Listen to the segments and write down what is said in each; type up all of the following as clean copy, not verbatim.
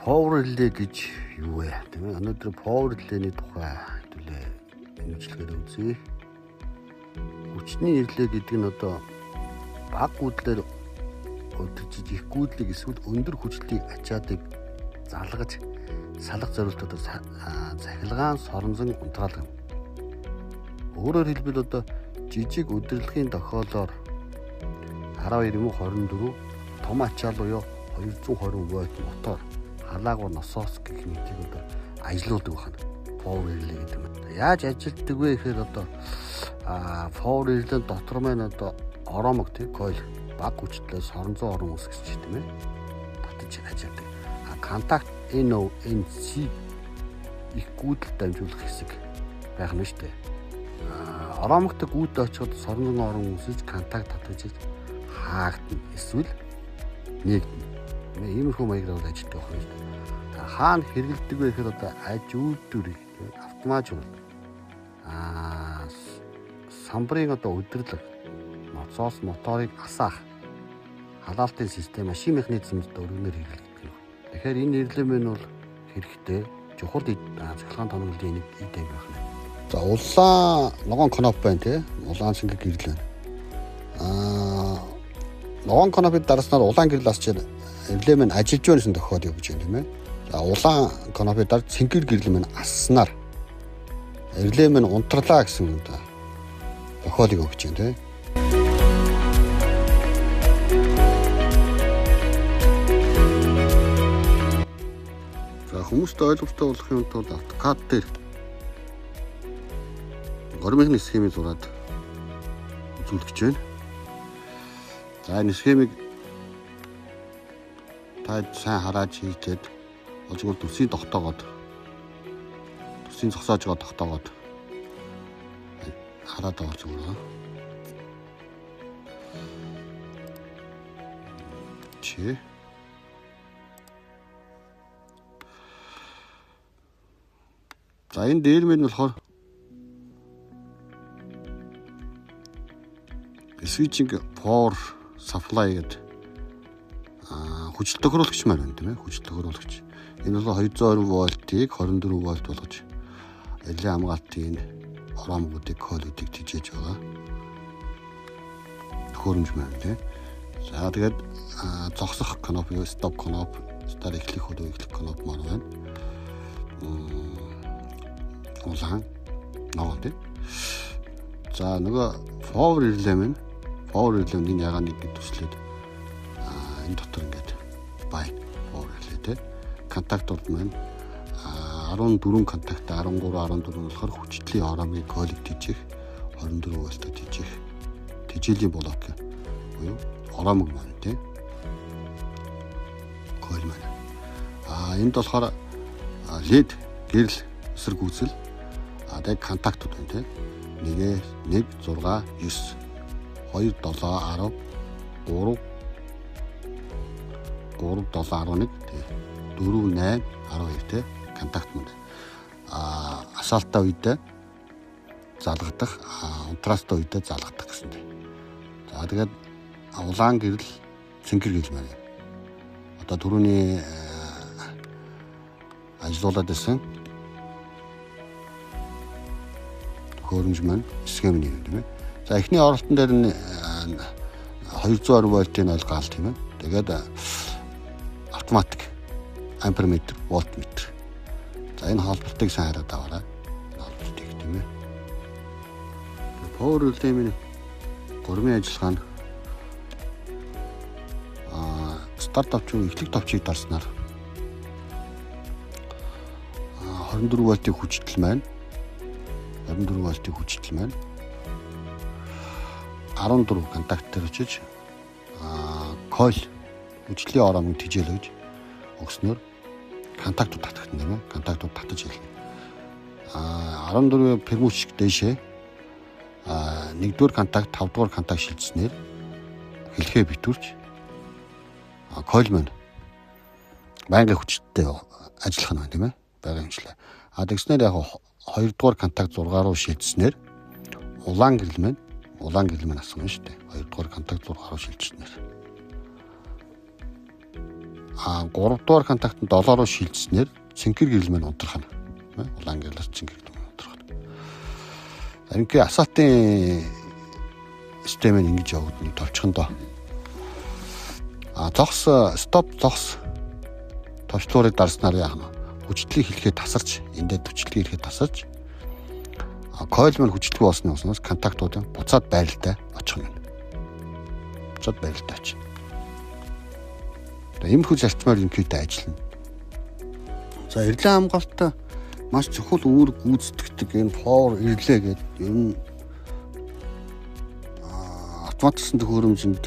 Power relay гэж юу вэ? Тийм ээ. Өнөөдөр power relay-ний тухай хэдүүлээ мэдчилгээд үзье. Хүчний relay гэдэг нь одоо бага гүйдлээр өдөржиж их гүйдлийг эсвэл өндөр хүчлийг ачаадыг залгаж салах зорилттой цахилгаан соронзон унтраалга. Өөрөөр хэлбэл одоо жижиг удирдлагын тохиолоор 12-24 том ачаал буюу 220 вольт мотор халаагур насос гэх мэтийг одоо ажилуулдаг байна. Power relay гэдэг нь. Яаж ажилтдаг вэ гэхээр одоо power relay дотор маань одоо оромог тий койл баг хүчлээ соронзон орон үсгэж тийм ээ. Татаж ажилтдаг. Контакт NONC их гүйдэл дамжуулах хэсэг байх нь шүү дээ. Оромогт гүйдэл очиход соронзон орон үсгэж контакт татаж хаагдана. Эсвэл нэгдэнэ. Иймэрхүү маягаар бол ажилтдаг байна шүү дээ. Хаана хэрэгэлдэг вэ гэхээр одоо аж үйлдвэрийг автоматжуул самбарын одоо удирдлага ноцоос моторыг асаах халаалтын систем машин механизмд өргөнөөр хэрэглэгддэг. Тэгэхээр энэ нэрлэмэн бол хэрэгтэй чухал цахилгаан тоноглолын нэг идэв байна. За улаан ногоон кноп байна тий. Улаан шингэг гэрэл байна. Ногоон кнопыг дарааснаар улаан гэрэл асч нэрлэмэн ажиллаж байсан тохиолдол гэж байна тийм ээ. За улаан кнопыг дараа цэнгэр гэрэл мань асснаар нэрлэмэн унтрлаа гэсэн юм да. Тохиолдол өгч байна тийм ээ. Хүмүүст ойлгомжтой болохын тулд AutoCAD дээр гормын схемийг зураад үзүүлж байна. За энэ схемийг та сайн хараад хийгээд олжгол төсийг тогтоогоод төсийг зогсоож байгаа тогтоогоод хараад байгаа зүгээр. Чи за энэ дээр мэн болохоор switching power supply гэдэг хүчил тохируулагч маань байна тийм ээ. Хүчил тохируулагч. Энэ бол 220 вольтыг 24 вольт болгож элийн хамгаалтын оромгуудыг койлуудыг тижээж байгаа. Төхөөрөмж маань тийм. За тэгээд зогсох кноп, стоп кноп, стар эхлэх хөдөө эхлэх кноп маань байна. Улаан ногоон тийм. За нөгөө power relay маань power relay-ийн ягааныг төслөөд энэ дотор ингээд бай power relay тийм. Контактууд маань 14 контакт 13 14 болохоор хүчтлийн оромыг койлыг тижих 24 вольтод тижих тижээлийн блок буюу оромог маань тийм. Койл маань энд болохоор LED гэрэл эсрэг үзэл тэгээд контактууд байна тийм. 1 6 9 2 7 10 3 3 7 11 4 8 12 тийм контакт мөн. Асаалтаа үедээ залгадах, унтраастай үедээ залгадах гэсэн тийм. За тэгээд улаан гэрэл цэнгэр гэрэл маань. Одоо түрүүний ажиллуулад байсан хөрөмж маань схем нэг юм тийм ээ. За эхний оролтон дээр нь 220 вольтын ойлгаал тийм ээ. Тэгээд автоматик амперметр, вольтметр. За энэ холболтыг сайн хараад аваарай. Холболтыг тийм ээ. Power relay-ийн гурван ажиллагаа нь стартап чиг эхлэх товчийг дарснаар 24 вольтын хүчтэл маань 24 вольтын хүчтэл маань 14 контакт дээр очиж койл хүчлийн оромыг тижээлж өгснөөр контактууд татагдана тийм ээ. Контактууд татаж хэлнэ. 14 пермучик дээшээ 1-р контакт 5-р контакт шилжснээр хэлхээ битүүрч койл маань байнгын хүчтэй ажиллах нь байна тийм ээ. Байнгын хэмжлээ. Тэгснээр яг 2-р контакт 6 руу шилжснээр улаан гэрэл маань асууна шүү дээ. 2-р контакт 6 руу шилжснээр 3 дугаар контакт нь 7 руу шилжснээр цэнхэр гэрэл маань унтрах нь. Улаан гэрлэр цэнхэр гэрэл унтрах нь. Ингээд асаалтын систем нь ингэж явагдана товчхондоо. Зогс стоп зогс товчлуурыг дарснаар яах нь хүчлийг хэлэхэд тасарч эндээ хүчлийг хэлэхэд тасарч койл маань хүчлэг болсны уснаас контактуудын буцаад байралтай очих юм. Буцаад байралтай очих. Тэгээ иймэрхүү зарчмаар инкьютэй ажиллана. За эрлээ хамгаалалтаа маш чухал үүрэг гүйцэтгэдэг энэ power эрлээ гэдэг ер нь автоматсан төхөөрөмжөнд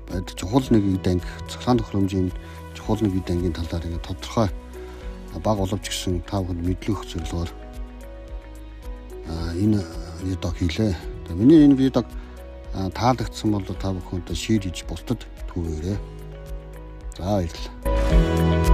байдаг чухал нэг ид анги цахилгаан төхөөрөмжийн чухал нэг ид ангийн талаар ингээд тодорхой баг боловч гэсэн та бүхэнд мэдлэх зорилгоор энэ видео хийлээ. Тэгээ миний энэ видеог таалагдсан бол та бүхэнд шеэр хийж бусдад түгэээрэй. За баярлалаа.